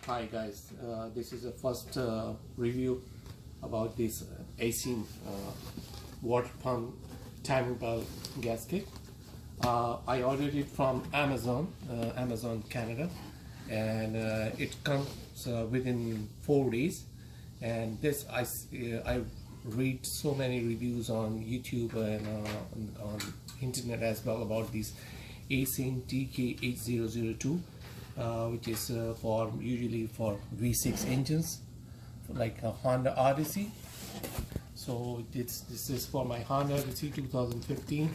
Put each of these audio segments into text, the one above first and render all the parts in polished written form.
Hi guys, this is the first review about this Aisin water pump timing belt gasket. I ordered it from Amazon, Amazon Canada, and it comes within 4 days. And this I read so many reviews on YouTube and on internet as well about this Aisin TKH-002. Which is usually for V6 engines, like a Honda Odyssey. So this is for my Honda Odyssey 2015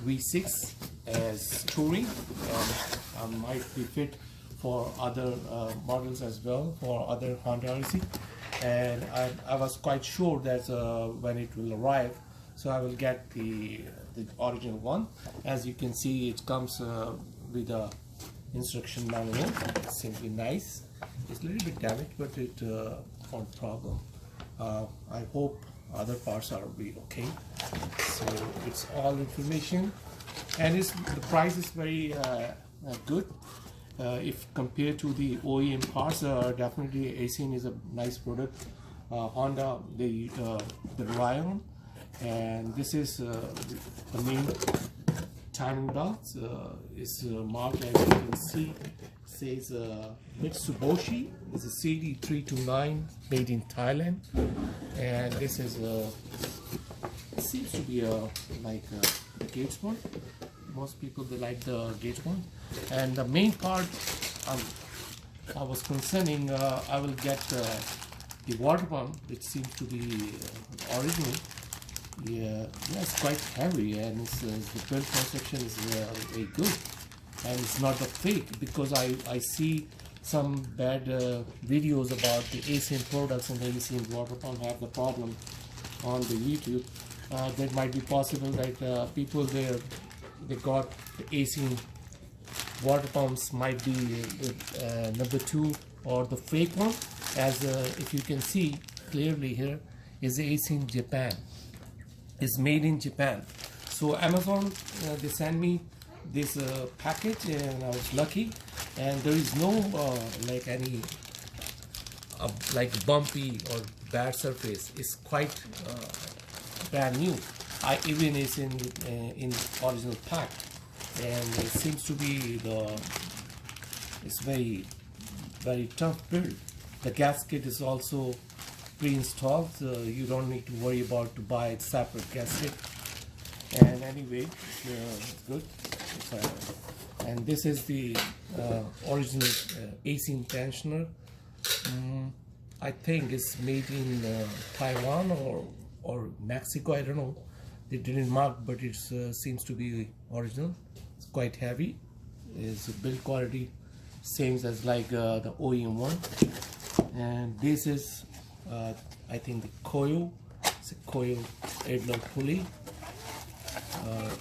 V6 as touring, and might be fit for other models as well, for other Honda Odyssey. And I was quite sure that when it will arrive, so I will get the original one. As you can see, it comes with a instruction manual. It's simply nice. It's a little bit damaged, but it won't problem. I hope other parts are be okay. So it's all information, and the price is very good if compared to the OEM parts. Definitely Aisin is a nice product. Honda they rely on, and this is the main timing belt is marked, as you can see, says Mitsubishi. It's a CD329 made in Thailand, and this is it seems to be like the gauge one. Most people they like the gauge one, and the main part I was concerning. I will get the water pump, which seems to be original. Yeah, it's quite heavy, and the build construction is very good, and it's not a fake, because I see some bad videos about the Aisin products, and the Aisin water pump have the problem on the YouTube. That might be possible that people they got the Aisin water pumps might be number 2 or the fake one, as if you can see clearly here is the Aisin Japan. Is made in Japan. So Amazon they sent me this package, and I was lucky, and there is no like any like bumpy or bad surface. It's quite brand new. Even is in original pack, and it seems to be it's very tough build. The gasket is also pre-installed, so you don't need to worry about to buy a separate gasket. And anyway, it's good. And this is the original Aisin tensioner. I think it's made in Taiwan or Mexico. I don't know. They didn't mark, but it seems to be original. It's quite heavy. It's build quality same as like the OEM one. And this is I think the coil. It's a coil Adler pulley.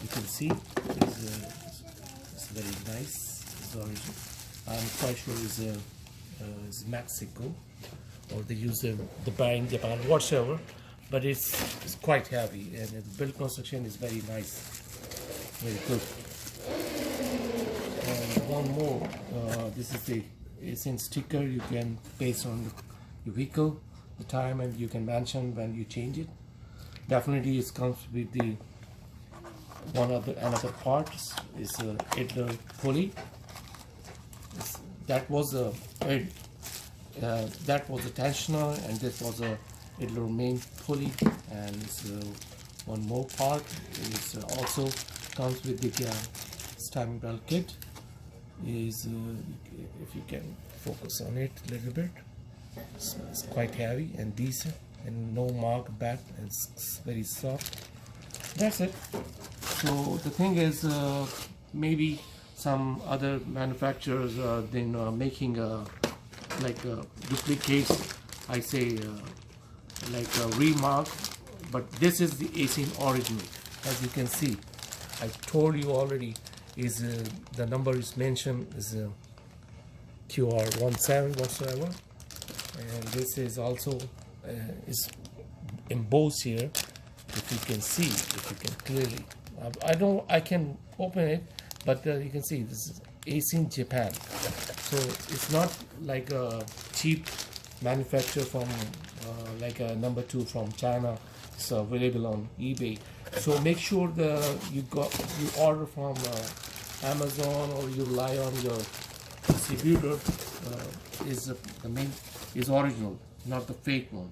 You can see it's very nice. It's original. I'm quite sure it's Mexico, or they use the bearing Japan, whatsoever. But it's quite heavy, and the build construction is very nice, very good. And one more. This is the Aisin sticker. You can paste on your vehicle the time, and you can mention when you change it. Definitely it comes with the another part is Adler pulley. That was a tensioner, and this was a Adler main pulley, and one more part is also comes with the timing belt kit. Is if you can focus on it a little bit. It's quite heavy and decent, and no mark back, and it's very soft. That's it. So the thing is, maybe some other manufacturers then making like duplicates, I say like a remark, but this is the Aisin original. As you can see, I told you already, is the number is mentioned is QR17 whatsoever. And this is also is embossed here. If you can see, if you can clearly, I can open it, but you can see this is Aisin, Japan. So it's not like a cheap manufacturer from like a number 2 from China. It's available on eBay. So make sure you order from Amazon, or you rely on your distributor is original, not the fake one.